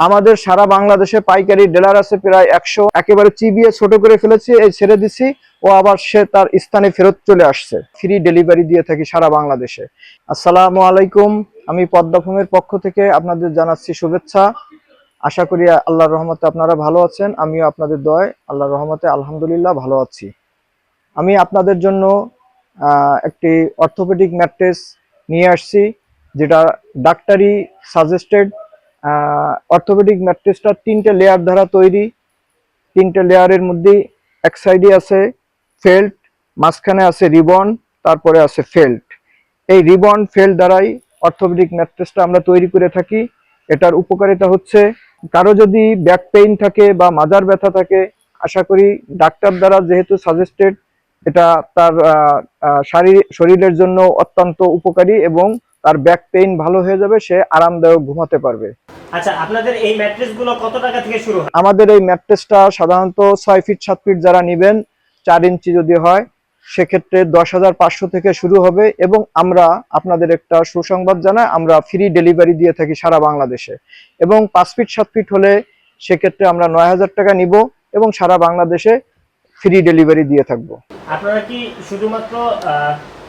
আমাদের সারা বাংলাদেশে পাইকারি ডিলার আছে প্রায় 100। একেবারে চিবিয়ে ছোট করে ফেলেছি, এই ছেড়ে দিছি, ও আবার সে তার স্থানে ফেরত চলে আসছে। ফ্রি ডেলিভারি দিয়ে থাকি সারা বাংলাদেশে। আসসালামু আলাইকুম, আমি পদ্মা ফোমের পক্ষ থেকে আপনাদের জানাচ্ছি শুভেচ্ছা। আশা করি আল্লাহর রহমতে আপনারা ভালো আছেন, আমিও আপনাদের দয়ায় আল্লাহর রহমতে আলহামদুলিল্লাহ ভালো আছি। আমি আপনাদের জন্য একটি অর্থোপেডিক ম্যাট্রেস নিয়ে আসছি, যেটা ডাক্তারি সাজেস্টেড। অর্থোপেডিক ম্যাট্রেসটা 3টে লেয়ার দ্বারা তৈরি। 3টে লেয়ারের মধ্যে এক সাইডে আছে ফেল্ট, মাঝখানে আছে রিবন, তারপরে আছে ফেল্ট। এই রিবন ফেল্ট দ্বারাই অর্থোপেডিক ম্যাট্রেসটা আমরা তৈরি করে থাকি। এটার উপকারিতা হচ্ছে, কারো যদি ব্যাক পেইন থাকে বা মাজার ব্যথা থাকে, আশা করি ডাক্তার দ্বারা যেহেতু সাজেস্টেড, এটা তার শরীরের জন্য অত্যন্ত উপকারী এবং তার ব্যাক পেইন ভালো হয়ে যাবে, সে আরামদায়ক ঘুমাতে পারবে। আচ্ছা, আপনাদের এই ম্যাট্রেসগুলো কত টাকা থেকে শুরু হয়? আমাদের এই ম্যাট্রেসটা সাধারণত 6 ফিট 7 ফিট যারা নেবেন, 4 ইঞ্চি যদি হয় সেক্ষেত্রে 10,500 থেকে শুরু হবে। এবং আমরা আপনাদের একটা সুসংবাদ জানাই, আমরা ফ্রি ডেলিভারি দিয়ে থাকি সারা বাংলাদেশে। এবং 5 ফিট 7 ফিট হলে সেক্ষেত্রে আমরা 9,000 টাকা নিব এবং সারা বাংলাদেশে ফ্রি ডেলিভারি দিয়ে থাকবো। আপনারা কি শুধুমাত্র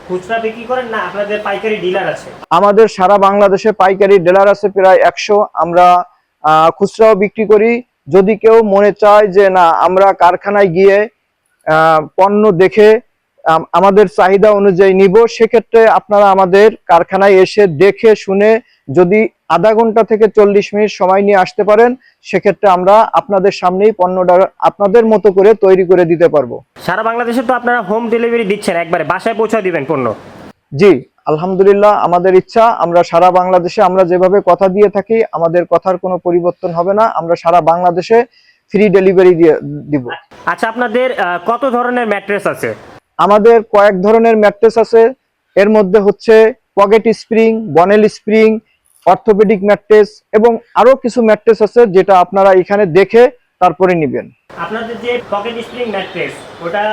খুচরা বিক্রি করেন, না আপনাদের পাইকারি ডিলার আছে? আমাদের সারা বাংলাদেশে পাইকারি ডিলার আছে প্রায় 100। আমরা খুচরাও বিক্রি করি। যদি কেউ মনে চায় যে না, আমরা কারখানায় গিয়ে পণ্য দেখে আমাদের চাহিদা অনুযায়ী নিব, সেক্ষেত্রে আপনারা আমাদের কারখানায় এসে দেখে শুনে যদি আধা ঘন্টা থেকে 40 মিনিট সময় নিয়ে আসতে পারেন, সেক্ষেত্রে আমরা আপনাদের সামনেই পণ্যটা আপনাদের মতো করে তৈরি করে দিতে পারবো। সারা বাংলাদেশে তো আপনারা হোম ডেলিভারি দিচ্ছেন, একবারে বাসায় পৌঁছে দিবেন পণ্য? জি, আলহামদুলিল্লাহ, আমাদের ইচ্ছা আমরা সারা বাংলাদেশে আমরা যেভাবে কথা দিয়ে থাকি, আমাদের কথার কোনো পরিবর্তন হবে না। আমরা সারা বাংলাদেশে ফ্রি ডেলিভারি দিব। আচ্ছা, আপনাদের কত ধরনের ম্যাট্রেস আছে? আমাদের কয়েক ধরনের ম্যাট্রেস আছে। এর মধ্যে হচ্ছে pocket spring, Bonnell spring, orthopaedic mattress এবং আরো কিছু ম্যাট্রেস আছে, যেটা আপনারা এখানে দেখে তারপরে নেবেন। আপনাদের যে পকেট স্প্রিং ম্যাট্রেস, ওটা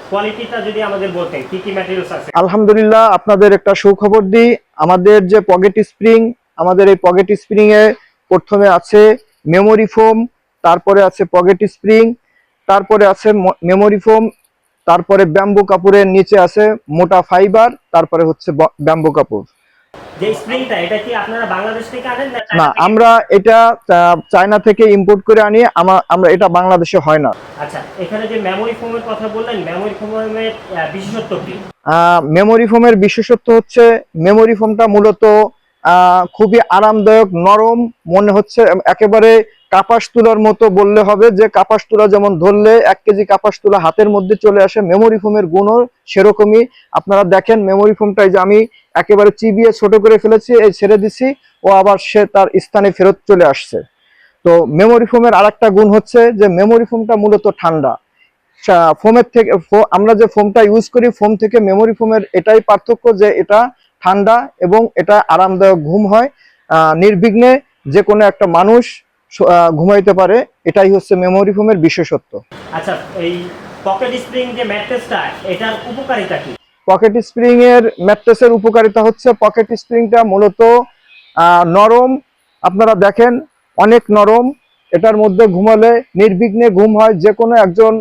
কোয়ালিটিটা যদি আমাদের বলতেন, কি কি ম্যাটেরিয়ালস আছে? আলহামদুলিল্লাহ, আপনাদের একটা সুখবর দিই। আমাদের যে পকেট স্প্রিং, আমাদের এই পকেট স্প্রিং এ প্রথমে আছে মেমোরি ফোম, তারপরে আছে পকেট স্প্রিং, তারপরে আছে মেমোরি ফোম, তারপরে ব্যাম্বু কাপড়ের নিচে আছে মোটা ফাইবার, তারপরে হচ্ছে ব্যাম্বু কাপড়। যে স্প্রিংটা, এটা কি আপনারা বাংলাদেশ থেকে আনেন না, আমরা এটা চায়না থেকে ইম্পোর্ট করে আনি। আমরা এটা বাংলাদেশে হয় না। আচ্ছা, এখানে যে মেমোরি ফোমের কথা বললেন, মেমোরি ফোমের বিশেষত্ব কি? মেমোরি ফোমের বিশেষত্ব হচ্ছে, মেমোরি ফোমটা মূলত খুবই আরামদায়ক, নরম, মনে হচ্ছে একেবারে কাপাস তুলার মতো বললে হবে। যে কাপাস তুলা যেমন ধরলে 1 কেজি কাপাস তুলা হাতের মধ্যে চলে আসে, মেমোরি ফোমের গুণও সেরকমই। আপনারা দেখেন মেমোরি ফোমটা যে আমি একেবারে চিবিয়ে ছোট করে ফেলেছি, এই ছেড়ে দিছি, ও আবার সে তার স্থানে ফেরত চলে আসছে। তো মেমোরি ফোমের আরেকটা গুণ হচ্ছে যে মেমোরি ফোমটা মূলত ঠান্ডা। ফোমের থেকে আমরা যে ফোমটা ইউজ করি, ফোম থেকে মেমোরি ফোমের এটাই পার্থক্য যে এটা ঠান্ডা এবং এটা আরামদায়ক ঘুম হয়। নির্বিঘ্নে যে কোনো একটা মানুষ ঘুমাইতে পারে, এটাই হচ্ছে মেমোরি ফোমের বিশেষত্ব। আচ্ছা, এই পকেট স্প্রিং যে ম্যাট্রেসটা, এটার উপকারিতা কি? পকেট স্প্রিং এর ম্যাট্রেসের উপকারিতা হচ্ছে, পকেট স্প্রিংটা মূলত নরম। আপনারা দেখেন অনেক নরম। এটার মধ্যে ঘুমালে নির্বিঘ্নে ঘুম হয়। যে কোনো একজন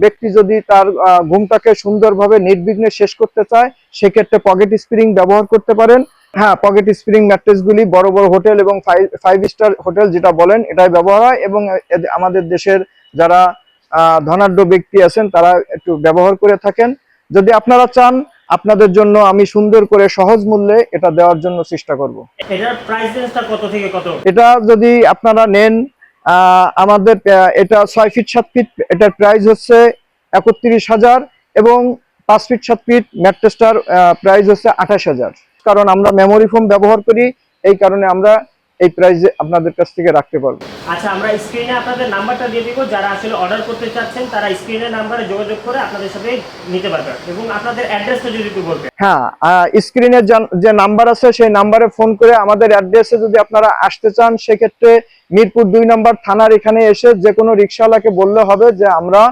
ব্যক্তি যদি তার ঘুমটাকে সুন্দরভাবে নির্বিঘ্নে শেষ করতে চায়, সেক্ষেত্রে পকেট স্প্রিং ব্যবহার করতে পারেন। হ্যাঁ, পকেট স্প্রিং ম্যাট্রেসগুলি বড় বড় হোটেল এবং 5 স্টার হোটেল যেটা বলেন, এটাই ব্যবহার হয়। এবং আমাদের দেশের যারা ধনাঢ্য ব্যক্তি আছেন, তারা একটু ব্যবহার করে থাকেন। যদি আপনারা চান, আপনাদের জন্য আমি সুন্দর করে সহজ মূল্যে এটা দেওয়ার জন্য চেষ্টা করব। এটার প্রাইস রেঞ্জটা কত থেকে কত? এটা যদি আপনারা নেন, আমাদের এটা 6 ফিট 7 ফিট, এটার প্রাইস হচ্ছে 31,000 এবং 5 ফিট 7 ফিট ম্যাট্রেসটার প্রাইস হচ্ছে 28,000। কারণ আমরা মেমোরি ফোম ব্যবহার করি, এই কারণে আমরা এই প্রাইসে আপনাদের কাছ থেকে রাখতে পারবো। আচ্ছা, আমরা স্ক্রিনে আপনাদের নাম্বারটা দিয়ে দিব। যারা আসলে অর্ডার করতে চাচ্ছেন, তারা স্ক্রিনের নাম্বারে যোগাযোগ করে আপনাদের সাথে নিতে পারবেন। এবং আপনাদের অ্যাড্রেসটা যদি একটু বলতেন। হ্যাঁ, স্ক্রিনে যে নাম্বার আছে, সেই নাম্বারে ফোন করে আমাদের অ্যাড্রেসে যদি আপনারা আসতে চান, সেক্ষেত্রে মিরপুর 2 নম্বর থানার এখানে এসে যে কোনো রিক্সাওয়ালাকে বললে হবে যে আমরা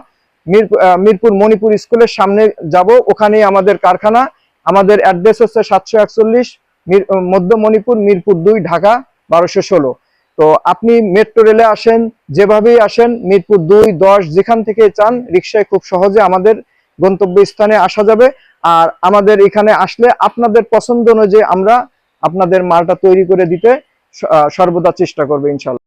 মিরপুর মণিপুর স্কুলের সামনে যাব, ওখানেই আমাদের কারখানা। আমাদের অ্যাড্রেস হচ্ছে 741 মধ্য মণিপুর, মিরপুর 2, ঢাকা 1216। তো আপনি মেট্রো রেলে আসেন, যেভাবেই আসেন, মিরপুর 2, 10 যেখান থেকে চান রিক্সায় খুব সহজে আমাদের গন্তব্যস্থানে আসা যাবে। আর আমাদের এখানে আসলে আপনাদের পছন্দ অনুযায়ী আমরা আপনাদের মালটা তৈরি করে দিতে সর্বদা চেষ্টা করবো ইনশাল্লাহ।